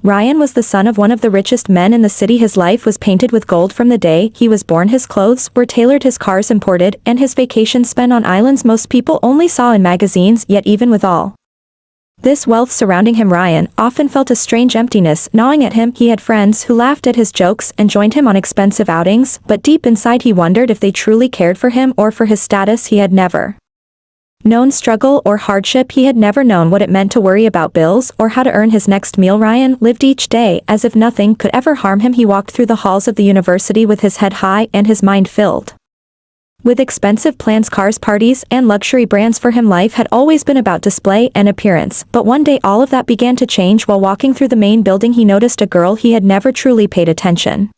Ryan was the son of one of the richest men in the city. His life was painted with gold from the day he was born. His clothes were tailored, his cars imported, and his vacations spent on islands most people only saw in magazines. Yet even with all this wealth surrounding him, Ryan often felt a strange emptiness gnawing at him. He had friends who laughed at his jokes and joined him on expensive outings, but deep inside he wondered if they truly cared for him or for his status. He had never known struggle or hardship. He had never known what it meant to worry about bills or how to earn his next meal. Ryan lived each day as if nothing could ever harm him. He walked through the halls of the university with his head high and his mind filled with expensive plans, cars, parties, and luxury brands. For him, life had always been about display and appearance, but one day all of that began to change. While walking through the main building, he noticed a girl he had never truly paid attention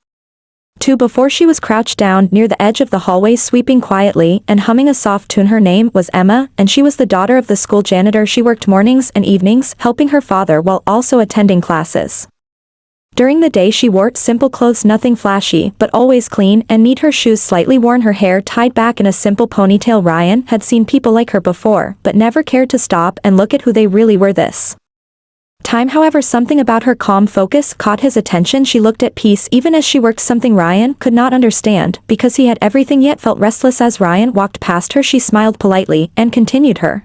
to before. She was crouched down near the edge of the hallway, sweeping quietly and humming a soft tune. Her name was Emma, and she was the daughter of the school janitor. She worked mornings and evenings, helping her father while also attending classes. During the day she wore simple clothes, nothing flashy, but always clean and neat, her shoes slightly worn, her hair tied back in a simple ponytail. Ryan had seen people like her before, but never cared to stop and look at who they really were this time. However, something about her calm focus caught his attention. She looked at peace even as she worked, something Ryan could not understand, because he had everything yet felt restless. As Ryan walked past her, she smiled politely and continued her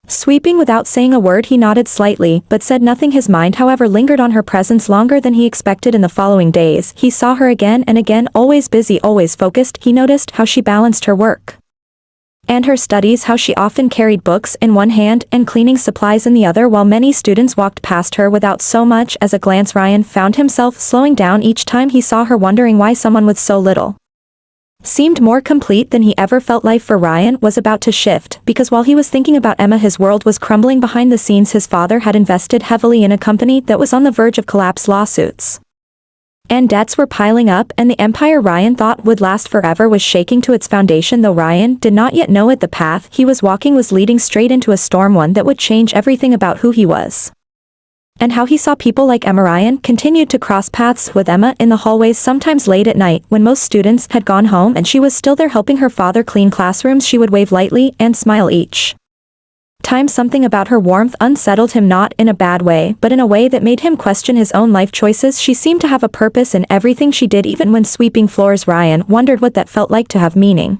sweeping without saying a word. He nodded slightly, but said nothing. His mind, however, lingered on her presence longer than he expected. In the following days, he saw her again and again, always busy, always focused. He noticed how she balanced her work and her studies, how she often carried books in one hand and cleaning supplies in the other. While many students walked past her without so much as a glance, Ryan found himself slowing down each time he saw her, wondering why someone with so little seemed more complete than he ever felt. Life for Ryan was about to shift, because while he was thinking about Emma, his world was crumbling behind the scenes. His father had invested heavily in a company that was on the verge of collapse. Lawsuits and debts were piling up, and the empire Ryan thought would last forever was shaking to its foundation. Though Ryan did not yet know it, the path he was walking was leading straight into a storm, one that would change everything about who he was and how he saw people like Emma. Ryan continued to cross paths with Emma in the hallways, sometimes late at night when most students had gone home and she was still there helping her father clean classrooms. She would wave lightly and smile each time. Something about her warmth unsettled him, not in a bad way, but in a way that made him question his own life choices. She seemed to have a purpose in everything she did, even when sweeping floors. Ryan wondered what that felt like, to have meaning,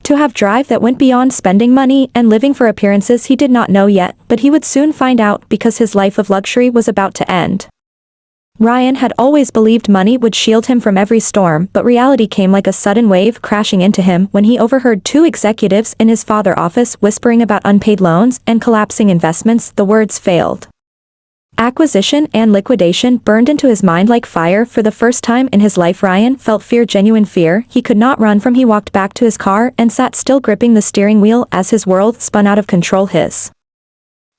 to have drive that went beyond spending money and living for appearances. He did not know yet, but he would soon find out, because his life of luxury was about to end. Ryan had always believed money would shield him from every storm, but reality came like a sudden wave crashing into him when he overheard two executives in his father's office whispering about unpaid loans and collapsing investments. The words failed acquisition and liquidation burned into his mind like fire. For the first time in his life, Ryan felt fear, genuine fear he could not run from. He walked back to his car and sat still, gripping the steering wheel as his world spun out of control. His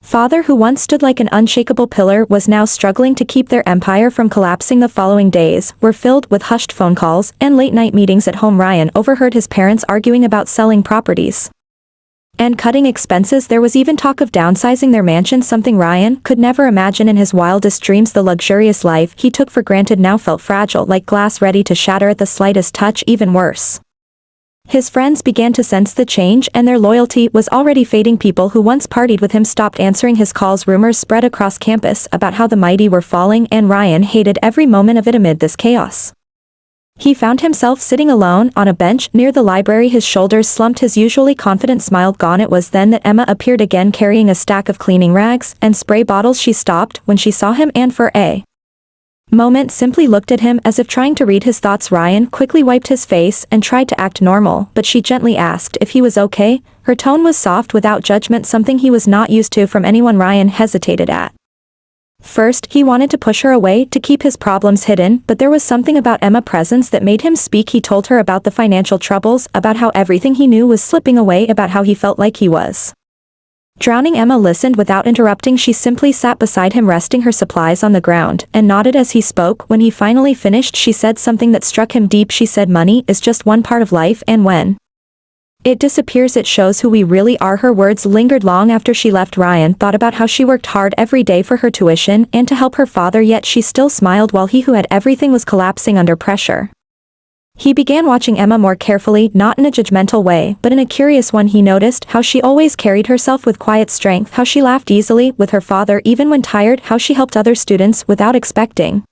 father, who once stood like an unshakable pillar, was now struggling to keep their empire from collapsing. The following days were filled with hushed phone calls and late-night meetings at home. Ryan overheard his parents arguing about selling properties and cutting expenses. There was even talk of downsizing their mansion, something Ryan could never imagine in his wildest dreams. The luxurious life he took for granted now felt fragile, like glass ready to shatter at the slightest touch. Even worse, his friends began to sense the change, and their loyalty was already fading. People who once partied with him stopped answering his calls. Rumors spread across campus about how the mighty were falling, and Ryan hated every moment of it. Amid this chaos, he found himself sitting alone on a bench near the library, his shoulders slumped, his usually confident smile gone. It was then that Emma appeared again, carrying a stack of cleaning rags and spray bottles. She stopped when she saw him and for a moment simply looked at him as if trying to read his thoughts. Ryan quickly wiped his face and tried to act normal, but she gently asked if he was okay. Her tone was soft, without judgment, something he was not used to from anyone. Ryan hesitated at first. He wanted to push her away to keep his problems hidden, but there was something about Emma's presence that made him speak. He told her about the financial troubles, about how everything he knew was slipping away, about how he felt like he was drowning. Emma listened without interrupting. She simply sat beside him, resting her supplies on the ground, and nodded as he spoke. When he finally finished, she said something that struck him deep. She said, "Money is just one part of life, and when it disappears, it shows who we really are." Her words lingered long after she left. Ryan thought about how she worked hard every day for her tuition and to help her father, yet she still smiled while he who had everything was collapsing under pressure. He began watching Emma more carefully, not in a judgmental way, but in a curious one. He noticed how she always carried herself with quiet strength, how she laughed easily with her father even when tired, how she helped other students without expecting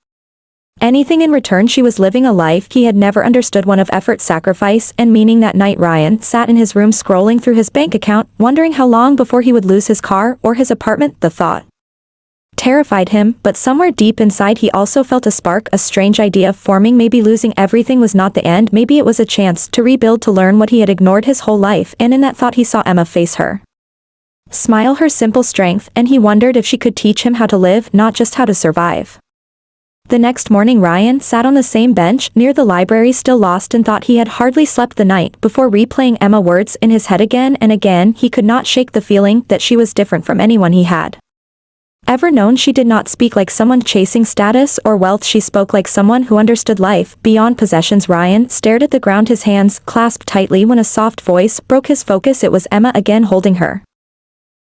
anything in return. She was living a life he had never understood, one of effort, sacrifice, and meaning. That night Ryan sat in his room scrolling through his bank account, wondering how long before he would lose his car or his apartment. The thought terrified him, but somewhere deep inside he also felt a spark, a strange idea forming. Maybe losing everything was not the end, maybe it was a chance to rebuild, to learn what he had ignored his whole life. And in that thought he saw Emma face her smile, her simple strength, and he wondered if she could teach him how to live, not just how to survive. The next morning Ryan sat on the same bench near the library, still lost in thought. He had hardly slept the night before, replaying Emma's words in his head again and again. He could not shake the feeling that she was different from anyone he had ever known. She did not speak like someone chasing status or wealth, she spoke like someone who understood life beyond possessions. Ryan stared at the ground, his hands clasped tightly, when a soft voice broke his focus. It was Emma again, holding her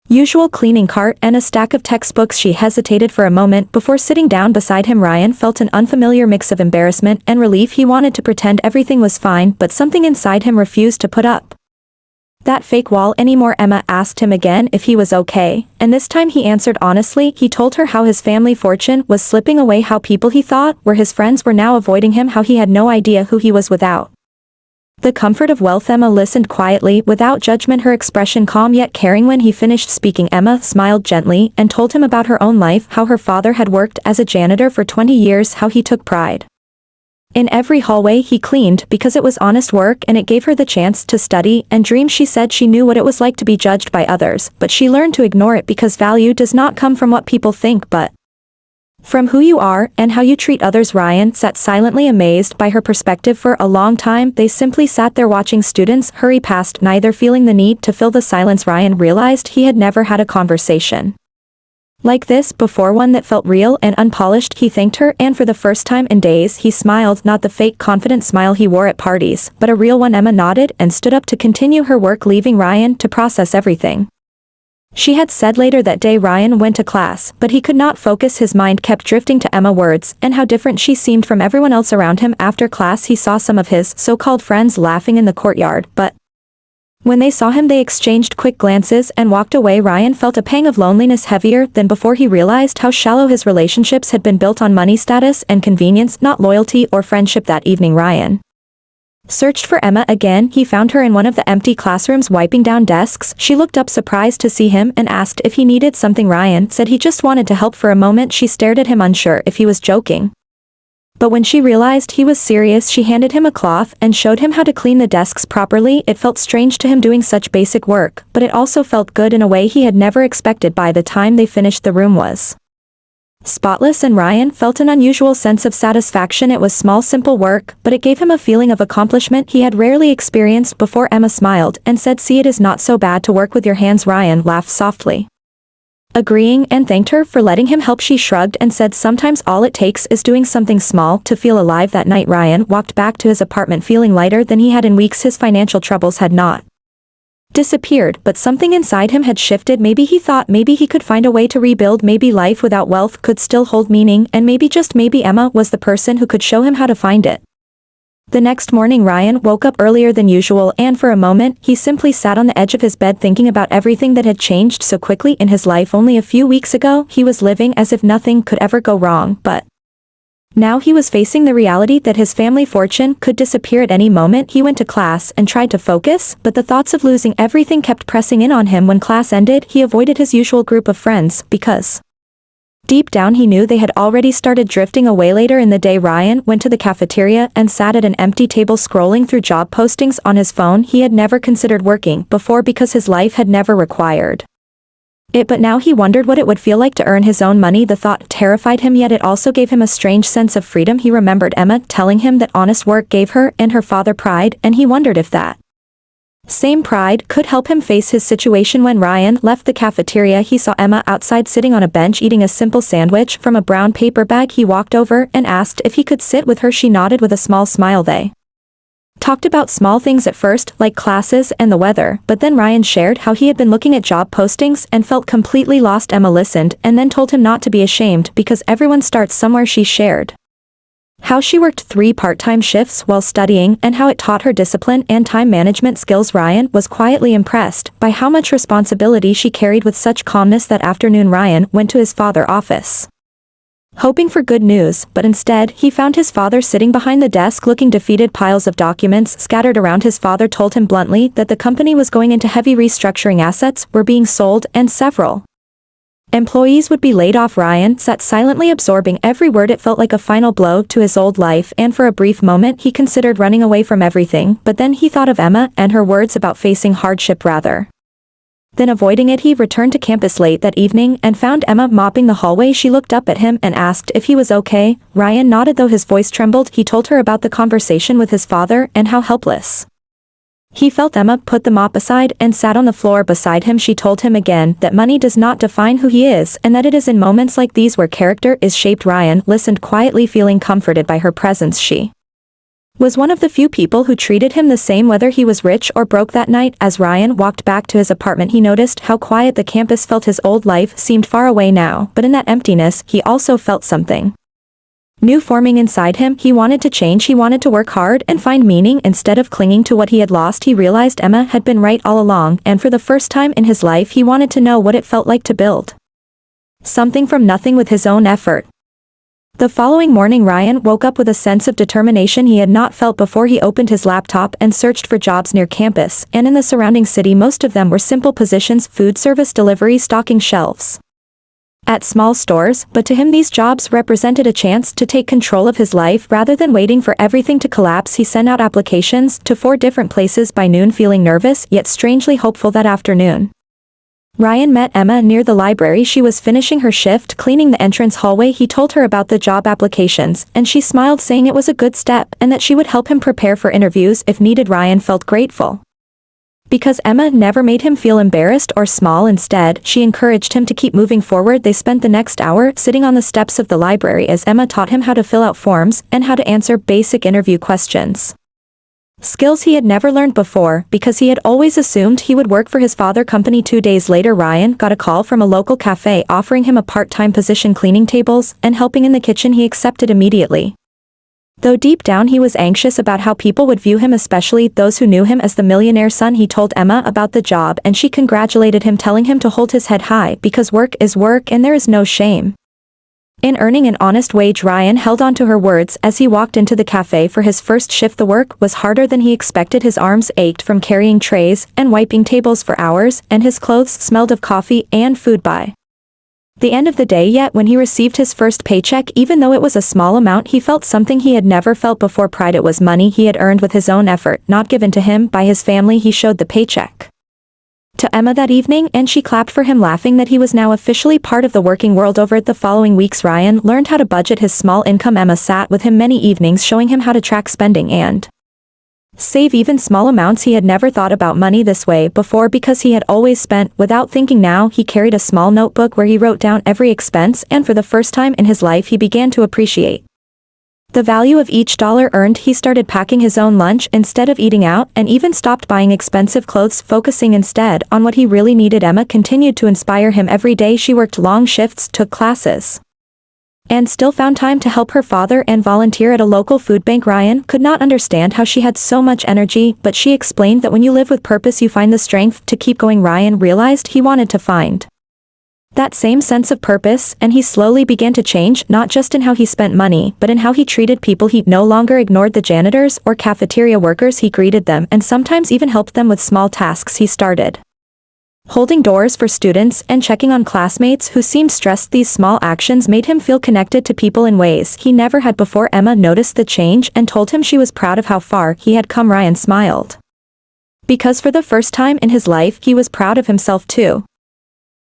usual cleaning cart and a stack of textbooks. She hesitated for a moment before sitting down beside him. Ryan felt an unfamiliar mix of embarrassment and relief. He wanted to pretend everything was fine, but something inside him refused to put up that fake wall anymore. Emma asked him again if he was okay, and this time he answered honestly. He told her how his family fortune was slipping away, how people he thought were his friends were now avoiding him, how he had no idea who he was without the comfort of wealth. Emma listened quietly, without judgment, her expression calm yet caring. When he finished speaking, Emma smiled gently and told him about her own life, how her father had worked as a janitor for 20 years, how he took pride in every hallway he cleaned because it was honest work and it gave her the chance to study and dream. She said she knew what it was like to be judged by others, but she learned to ignore it because value does not come from what people think but from who you are and how you treat others. Ryan sat silently, amazed by her perspective. For a long time they simply sat there watching students hurry past, neither feeling the need to fill the silence. Ryan realized he had never had a conversation like this before, one that felt real and unpolished. He thanked her, and for the first time in days he smiled, not the fake confident smile he wore at parties, but a real one. Emma nodded and stood up to continue her work, leaving Ryan to process everything she had said. Later that day Ryan went to class, but he could not focus. His mind kept drifting to Emma's words and how different she seemed from everyone else around him. After class he saw some of his so-called friends laughing in the courtyard, but when they saw him they exchanged quick glances and walked away. Ryan felt a pang of loneliness, heavier than before. He realized how shallow his relationships had been, built on money, status, and convenience, not loyalty or friendship. That evening Ryan searched for Emma again. He found her in one of the empty classrooms, wiping down desks. She looked up surprised to see him and asked if he needed something. Ryan said he just wanted to help. For a moment she stared at him, unsure if he was joking. But when she realized he was serious, she handed him a cloth and showed him how to clean the desks properly. It felt strange to him doing such basic work, but it also felt good in a way he had never expected. By the time they finished the room was spotless, and Ryan felt an unusual sense of satisfaction. It was small, simple work, but it gave him a feeling of accomplishment he had rarely experienced before. Emma smiled and said, "See, it is not so bad to work with your hands." Ryan laughed softly, agreeing, and thanked her for letting him help. She shrugged and said, "Sometimes all it takes is doing something small to feel alive." That night Ryan walked back to his apartment feeling lighter than he had in weeks. His financial troubles had not disappeared, but something inside him had shifted. Maybe he thought maybe he could find a way to rebuild, maybe life without wealth could still hold meaning, and maybe, just maybe, Emma was the person who could show him how to find it. The next morning Ryan woke up earlier than usual, and for a moment he simply sat on the edge of his bed thinking about everything that had changed so quickly in his life. Only a few weeks ago he was living as if nothing could ever go wrong, but now he was facing the reality that his family fortune could disappear at any moment. He went to class and tried to focus, but the thoughts of losing everything kept pressing in on him. When class ended he avoided his usual group of friends because deep down he knew they had already started drifting away. Later in the day Ryan went to the cafeteria and sat at an empty table scrolling through job postings on his phone. He had never considered working before because his life had never required it, but now he wondered what it would feel like to earn his own money. The thought terrified him, yet it also gave him a strange sense of freedom. He remembered Emma telling him that honest work gave her and her father pride, and he wondered if that same pride could help him face his situation. When Ryan left the cafeteria he saw Emma outside, sitting on a bench eating a simple sandwich from a brown paper bag. He walked over and asked if he could sit with her. She nodded with a small smile. They talked about small things at first, like classes and the weather, but then Ryan shared how he had been looking at job postings and felt completely lost. Emma listened and then told him not to be ashamed because everyone starts somewhere. She shared How she worked 3 part-time shifts while studying and how it taught her discipline and time management skills. Ryan was quietly impressed by how much responsibility she carried. With such calmness that afternoon, Ryan went to his father's office, hoping for good news, but instead he found his father sitting behind the desk looking defeated. Piles of documents scattered around. His father told him bluntly that the company was going into heavy restructuring, assets were being sold, and several employees would be laid off. Ryan sat silently, absorbing every word. It felt like a final blow to his old life, and for a brief moment he considered running away from everything, but then he thought of Emma and her words about facing hardship rather than avoiding it. He returned to campus late that evening and found Emma mopping the hallway. She looked up at him and asked if he was okay. Ryan nodded, though his voice trembled. He told her about the conversation with his father and how helpless he felt. Emma put the mop aside and sat on the floor beside him. She told him again that money does not define who he is, and that it is in moments like these where character is shaped. Ryan listened quietly, feeling comforted by her presence. She was one of the few people who treated him the same whether he was rich or broke. That night, as Ryan walked back to his apartment, he noticed how quiet the campus felt. His old life seemed far away now, but in that emptiness he also felt something new forming inside him. He wanted to change. He wanted to work hard and find meaning instead of clinging to what he had lost. He realized Emma had been right all along, and for the first time in his life he wanted to know what it felt like to build something from nothing with his own effort. The following morning, Ryan woke up with a sense of determination he had not felt before. He opened his laptop and searched for jobs near campus and in the surrounding city. Most of them were simple positions: food service delivery, stocking shelves at small stores, but to him these jobs represented a chance to take control of his life rather than waiting for everything to collapse. He sent out applications to 4 different places by noon, feeling nervous yet strangely hopeful. That afternoon, Ryan met Emma near the library. She was finishing her shift cleaning the entrance hallway. He told her about the job applications, and she smiled, saying it was a good step and that she would help him prepare for interviews if needed. Ryan felt grateful because Emma never made him feel embarrassed or small. Instead, she encouraged him to keep moving forward. They spent the next hour sitting on the steps of the library as Emma taught him how to fill out forms and how to answer basic interview questions, skills he had never learned before because he had always assumed he would work for his father's company. 2 days later, Ryan got a call from a local cafe offering him a part-time position cleaning tables and helping in the kitchen. He accepted immediately, though deep down he was anxious about how people would view him, especially those who knew him as the millionaire son. He told Emma about the job and she congratulated him, telling him to hold his head high because work is work and there is no shame in earning an honest wage. Ryan held on to her words as he walked into the cafe for his first shift. The work was harder than he expected. His arms ached from carrying trays and wiping tables for hours, and his clothes smelled of coffee and food. By the end of the day, yet when he received his first paycheck, even though it was a small amount, he felt something he had never felt before: pride. It was money he had earned with his own effort, not given to him by his family. He showed the paycheck to Emma that evening, and she clapped for him, laughing that he was now officially part of the working world. Over the following weeks, Ryan learned how to budget his small income. Emma sat with him many evenings, showing him how to track spending and save even small amounts. He had never thought about money this way before because he had always spent without thinking. Now he carried a small notebook where he wrote down every expense, and for the first time in his life he began to appreciate the value of each dollar earned. He started packing his own lunch instead of eating out, and even stopped buying expensive clothes, focusing instead on what he really needed. Emma continued to inspire him every day. She worked long shifts, took classes, and still found time to help her father and volunteer at a local food bank. Ryan could not understand how she had so much energy, but she explained that when you live with purpose you find the strength to keep going. Ryan realized he wanted to find that same sense of purpose, and he slowly began to change, not just in how he spent money, but in how he treated people. He no longer ignored the janitors or cafeteria workers. He greeted them and sometimes even helped them with small tasks. He started holding doors for students and checking on classmates who seemed stressed. These small actions made him feel connected to people in ways he never had before. Emma noticed the change and told him she was proud of how far he had come. Ryan smiled because for the first time in his life he was proud of himself too.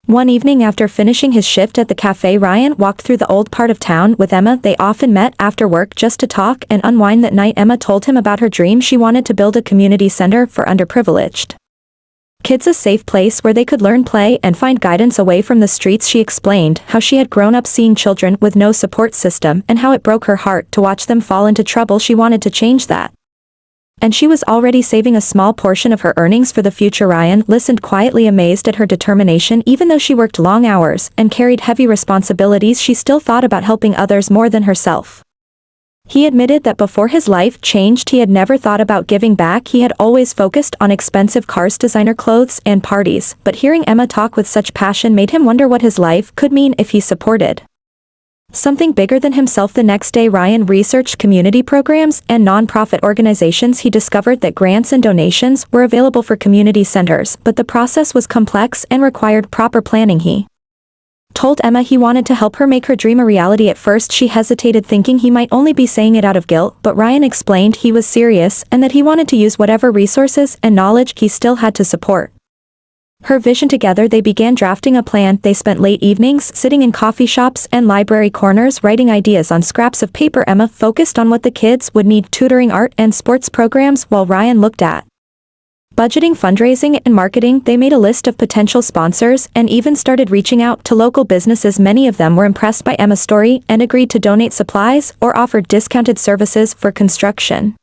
One evening after finishing his shift at the cafe, Ryan walked through the old part of town with Emma. They often met after work just to talk and unwind. That night, Emma told him about her dream. She wanted to build a community center for underprivileged kids, a safe place where they could learn, play, and find guidance away from the streets. She explained how she had grown up seeing children with no support system and how it broke her heart to watch them fall into trouble. She wanted to change that, and she was already saving a small portion of her earnings for the future. Ryan listened quietly, amazed at her determination. Even though she worked long hours and carried heavy responsibilities, she still thought about helping others more than herself. He admitted that before his life changed he had never thought about giving back. He had always focused on expensive cars, designer clothes, and parties, but hearing Emma talk with such passion made him wonder what his life could mean if he supported something bigger than himself. The next day Ryan researched community programs and non-profit organizations. He discovered that grants and donations were available for community centers, but the process was complex and required proper planning. He told Emma he wanted to help her make her dream a reality. At first she hesitated, thinking he might only be saying it out of guilt, but Ryan explained he was serious and that he wanted to use whatever resources and knowledge he still had to support her vision. Together they began drafting a plan. They spent late evenings sitting in coffee shops and library corners writing ideas on scraps of paper. Emma focused on what the kids would need, tutoring, art, and sports programs, while Ryan looked at budgeting, fundraising, and marketing. They made a list of potential sponsors and even started reaching out to local businesses. Many of them were impressed by Emma's story and agreed to donate supplies or offered discounted services for construction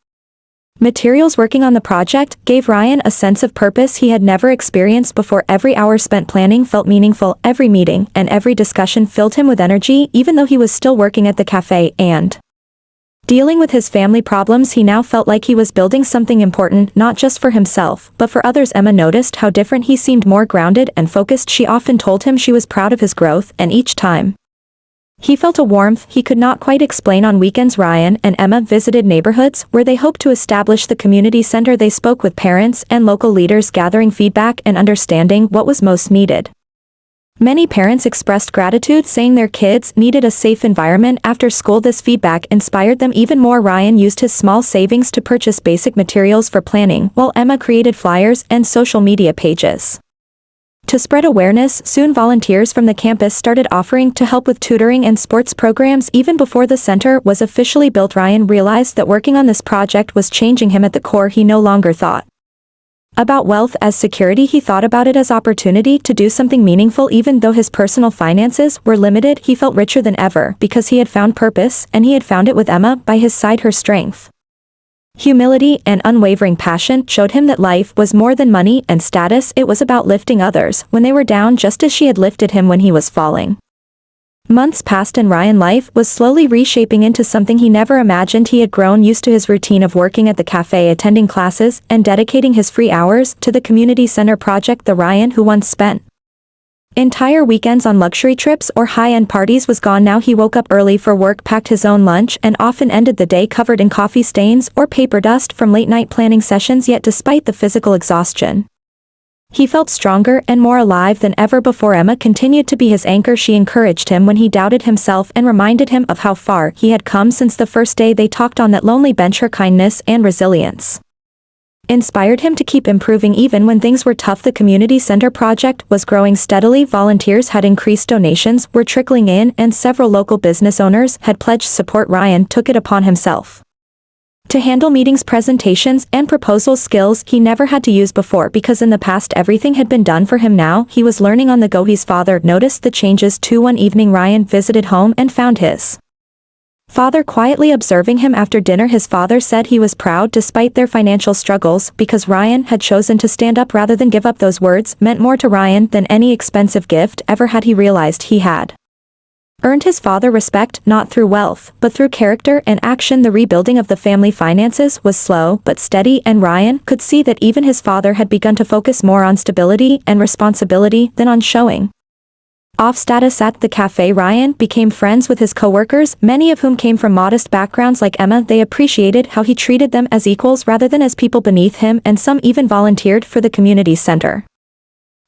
materials. Working on the project gave Ryan a sense of purpose he had never experienced before. Every hour spent planning felt meaningful. Every meeting and every discussion filled him with energy. Even though he was still working at the cafe and dealing with his family problems, he now felt like he was building something important, not just for himself, but for others. Emma noticed how different he seemed, more grounded and focused. She often told him she was proud of his growth, and each time he felt a warmth he could not quite explain. On weekends Ryan and Emma visited neighborhoods where they hoped to establish the community center. They spoke with parents and local leaders, gathering feedback and understanding what was most needed. Many parents expressed gratitude, saying their kids needed a safe environment after school. This feedback inspired them even more. Ryan used his small savings to purchase basic materials for planning, while Emma created flyers and social media pages to spread awareness. Soon volunteers from the campus started offering to help with tutoring and sports programs. Even before the center was officially built, Ryan realized that working on this project was changing him at the core. He no longer thought about wealth as security. He thought about it as opportunity to do something meaningful. Even though his personal finances were limited, he felt richer than ever because he had found purpose, and he had found it with Emma by his side. Her strength, humility, and unwavering passion showed him that life was more than money and status. It was about lifting others when they were down, just as she had lifted him when he was falling. Months passed and Ryan's life was slowly reshaping into something he never imagined. He had grown used to his routine of working at the cafe, attending classes, and dedicating his free hours to the community center project. The Ryan who once spent entire weekends on luxury trips or high-end parties was gone now. He woke up early for work, packed his own lunch, and often ended the day covered in coffee stains or paper dust from late-night planning sessions. Yet despite the physical exhaustion, he felt stronger and more alive than ever before. Emma continued to be his anchor. She encouraged him when he doubted himself and reminded him of how far he had come since the first day they talked on that lonely bench. Her kindness and resilience inspired him to keep improving even when things were tough. The community center project was growing steadily. Volunteers had increased, donations were trickling in, and several local business owners had pledged support. Ryan took it upon himself to handle meetings, presentations, and proposal, skills he never had to use before because in the past everything had been done for him. Now he was learning on the go. His father noticed the changes too. One evening Ryan visited home and found his father quietly observing him. After dinner his father said he was proud despite their financial struggles because Ryan had chosen to stand up rather than give up. Those words meant more to Ryan than any expensive gift ever had. He realized he had earned his father respect not through wealth, but through character and action. The rebuilding of the family finances was slow but steady, and Ryan could see that even his father had begun to focus more on stability and responsibility than on showing off status. At the cafe Ryan became friends with his coworkers, many of whom came from modest backgrounds like Emma. They appreciated how he treated them as equals rather than as people beneath him, and some even volunteered for the community center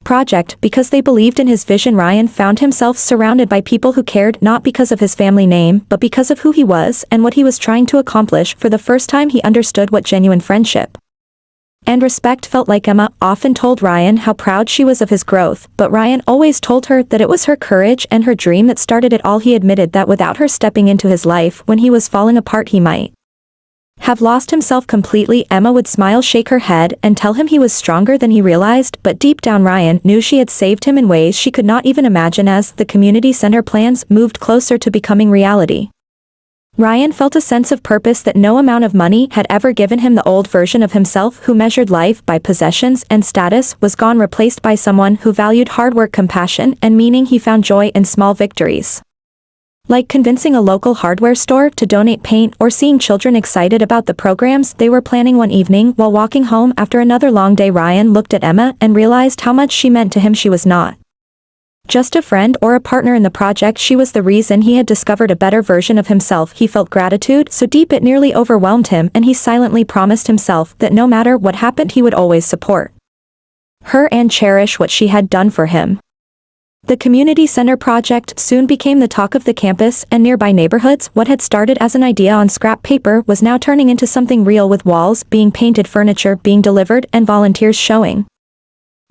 project because they believed in his vision. Ryan found himself surrounded by people who cared not because of his family name but because of who he was and what he was trying to accomplish. For the first time he understood what genuine friendship and respect felt like. Emma often told Ryan how proud she was of his growth, but Ryan always told her that it was her courage and her dream that started it all. He admitted that without her stepping into his life when he was falling apart he might have lost himself completely. Emma would smile, shake her head, and tell him he was stronger than he realized, but deep down Ryan knew she had saved him in ways she could not even imagine. As the community center plans moved closer to becoming reality, Ryan felt a sense of purpose that no amount of money had ever given him. The old version of himself who measured life by possessions and status was gone, replaced by someone who valued hard work, compassion, and meaning. He found joy in small victories, Like convincing a local hardware store to donate paint or seeing children excited about the programs they were planning. One evening while walking home after another long day, Ryan looked at Emma and realized how much she meant to him. She was not just a friend or a partner in the project, she was the reason he had discovered a better version of himself. He felt gratitude so deep it nearly overwhelmed him, and he silently promised himself that no matter what happened he would always support her and cherish what she had done for him. The community center project soon became the talk of the campus and nearby neighborhoods. What had started as an idea on scrap paper was now turning into something real, with walls being painted, furniture being delivered, and volunteers showing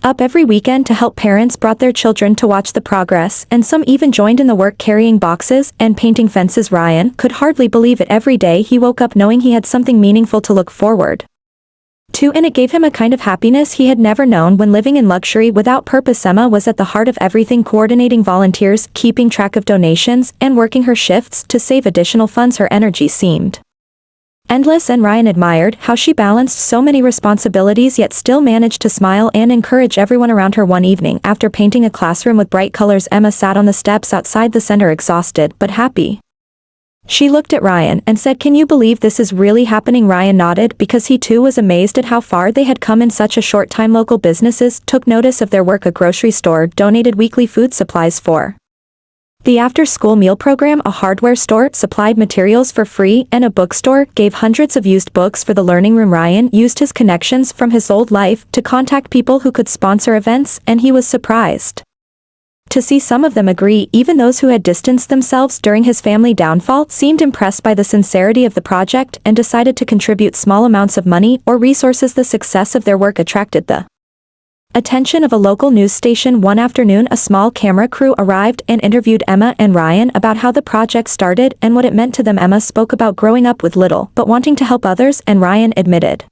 up every weekend to help. Parents brought their children to watch the progress, and some even joined in the work, carrying boxes and painting fences. Ryan could hardly believe it. Every day he woke up knowing he had something meaningful to look forward to, and it gave him a kind of happiness he had never known when living in luxury without purpose. Emma was at the heart of everything, coordinating volunteers, keeping track of donations, and working her shifts to save additional funds. Her energy seemed endless, and Ryan admired how she balanced so many responsibilities yet still managed to smile and encourage everyone around her. One evening, after painting a classroom with bright colors, Emma sat on the steps outside the center, exhausted but happy. She looked at Ryan and said, "Can you believe this is really happening?" Ryan nodded, because he too was amazed at how far they had come in such a short time. Local businesses took notice of their work. A grocery store donated weekly food supplies for the after-school meal program, a hardware store supplied materials for free, and a bookstore gave hundreds of used books for the learning room. Ryan used his connections from his old life to contact people who could sponsor events, and he was surprised to see some of them agree. Even those who had distanced themselves during his family downfall seemed impressed by the sincerity of the project and decided to contribute small amounts of money or resources. The success of their work attracted the attention of a local news station. One afternoon, a small camera crew arrived and interviewed Emma and Ryan about how the project started and what it meant to them. Emma spoke about growing up with little but wanting to help others, and Ryan admitted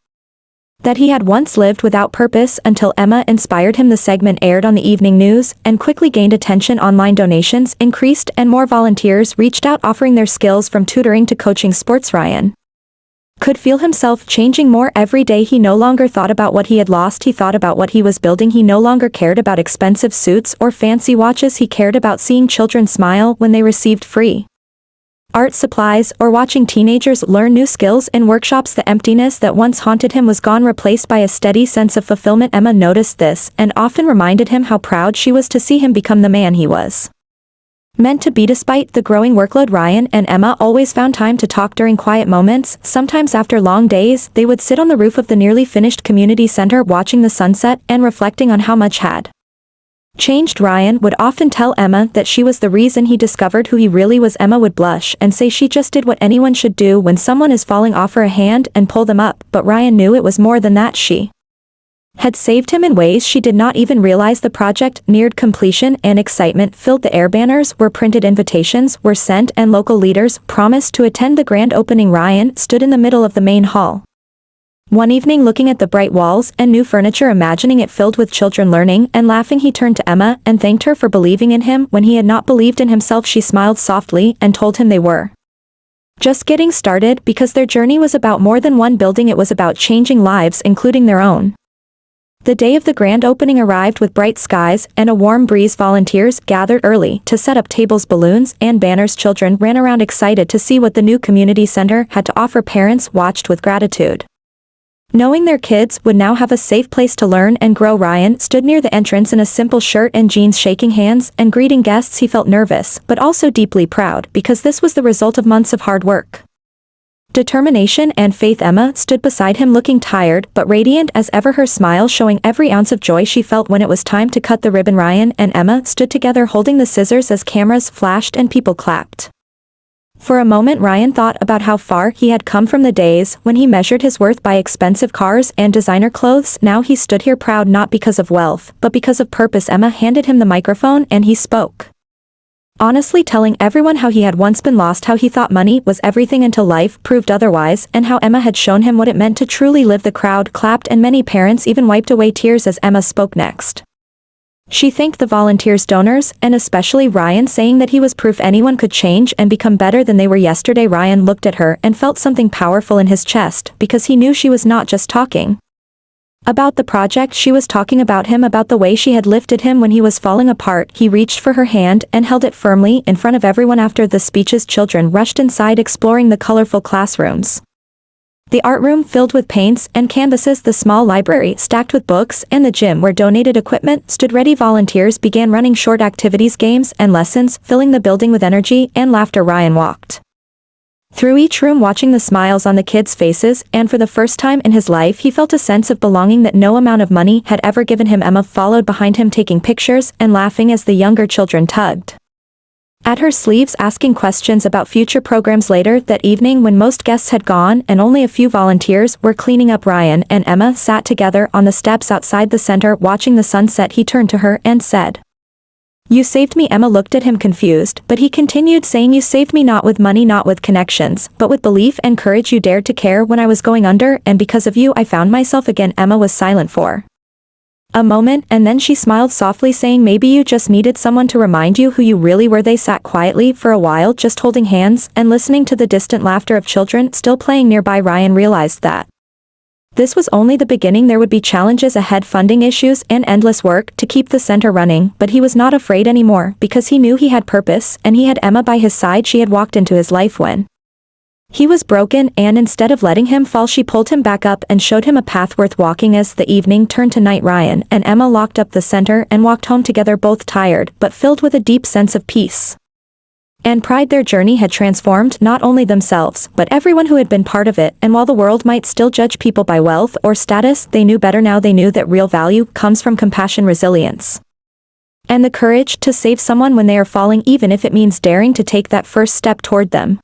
that he had once lived without purpose until Emma inspired him. The segment aired on the evening news and quickly gained attention. Online donations increased and more volunteers reached out, offering their skills from tutoring to coaching sports. Ryan could feel himself changing more every day. He no longer thought about what he had lost, he thought about what he was building. He no longer cared about expensive suits or fancy watches, he cared about seeing children smile when they received free art supplies or watching teenagers learn new skills in workshops. The emptiness that once haunted him was gone, replaced by a steady sense of fulfillment. Emma noticed this and often reminded him how proud she was to see him become the man he was meant to be. Despite the growing workload, Ryan and Emma always found time to talk during quiet moments. Sometimes after long days, they would sit on the roof of the nearly finished community center, watching the sunset and reflecting on how much had changed. Ryan would often tell Emma that she was the reason he discovered who he really was. Emma would blush and say she just did what anyone should do when someone is falling, offer a hand and pull them up, but Ryan knew it was more than that. She had saved him in ways she did not even realize. The project neared completion and excitement filled the air. Banners were printed, invitations were sent, and local leaders promised to attend the grand opening. Ryan stood in the middle of the main hall one evening, looking at the bright walls and new furniture, imagining it filled with children learning and laughing. He turned to Emma and thanked her for believing in him when he had not believed in himself. She smiled softly and told him they were just getting started, because their journey was about more than one building. It was about changing lives, including their own. The day of the grand opening arrived with bright skies and a warm breeze. Volunteers gathered early to set up tables, balloons, and banners. Children ran around excited to see what the new community center had to offer. Parents watched with gratitude, knowing their kids would now have a safe place to learn and grow. Ryan stood near the entrance in a simple shirt and jeans, shaking hands and greeting guests. He felt nervous, but also deeply proud, because this was the result of months of hard work, determination, and faith. Emma stood beside him, looking tired but radiant as ever, her smile showing every ounce of joy she felt. When it was time to cut the ribbon, Ryan and Emma stood together holding the scissors as cameras flashed and people clapped. For a moment, Ryan thought about how far he had come from the days when he measured his worth by expensive cars and designer clothes. Now he stood here proud, not because of wealth, but because of purpose. Emma handed him the microphone and he spoke, honestly telling everyone how he had once been lost, how he thought money was everything until life proved otherwise, and how Emma had shown him what it meant to truly live. The crowd clapped and many parents even wiped away tears as Emma spoke next. She thanked the volunteers, donors, and especially Ryan, saying that he was proof anyone could change and become better than they were yesterday. Ryan looked at her and felt something powerful in his chest, because he knew she was not just talking. About the project she was talking about him, about the way she had lifted him when he was falling apart. He reached for her hand and held it firmly in front of everyone. After the speeches, children rushed inside, exploring the colorful classrooms. The art room filled with paints and canvases, the small library stacked with books, and the gym where donated equipment stood ready. Volunteers began running short activities, games, and lessons, filling the building with energy and laughter. Ryan walked through each room, watching the smiles on the kids' faces, and for the first time in his life he felt a sense of belonging that no amount of money had ever given him. Emma followed behind him, taking pictures and laughing as the younger children tugged at her sleeves, asking questions about future programs. Later that evening, when most guests had gone and only a few volunteers were cleaning up, Ryan and Emma sat together on the steps outside the center, watching the sunset. He turned to her and said, "You saved me." Emma looked at him confused, but he continued saying, "You saved me not with money, not with connections, but with belief and courage. You dared to care when I was going under, and because of you I found myself again." Emma was silent for a moment, and then she smiled softly, saying, "Maybe you just needed someone to remind you who you really were." They sat quietly for a while, just holding hands and listening to the distant laughter of children still playing nearby. Ryan realized that this was only the beginning. There would be challenges ahead, funding issues and endless work to keep the center running, but he was not afraid anymore because he knew he had purpose and he had Emma by his side. She had walked into his life when he was broken, and instead of letting him fall, she pulled him back up and showed him a path worth walking. As the evening turned to night, Ryan and Emma locked up the center and walked home together, both tired but filled with a deep sense of peace and pride. Their journey had transformed not only themselves, but everyone who had been part of it, and while the world might still judge people by wealth or status, they knew better now. They knew that real value comes from compassion, resilience, and the courage to save someone when they are falling, even if it means daring to take that first step toward them.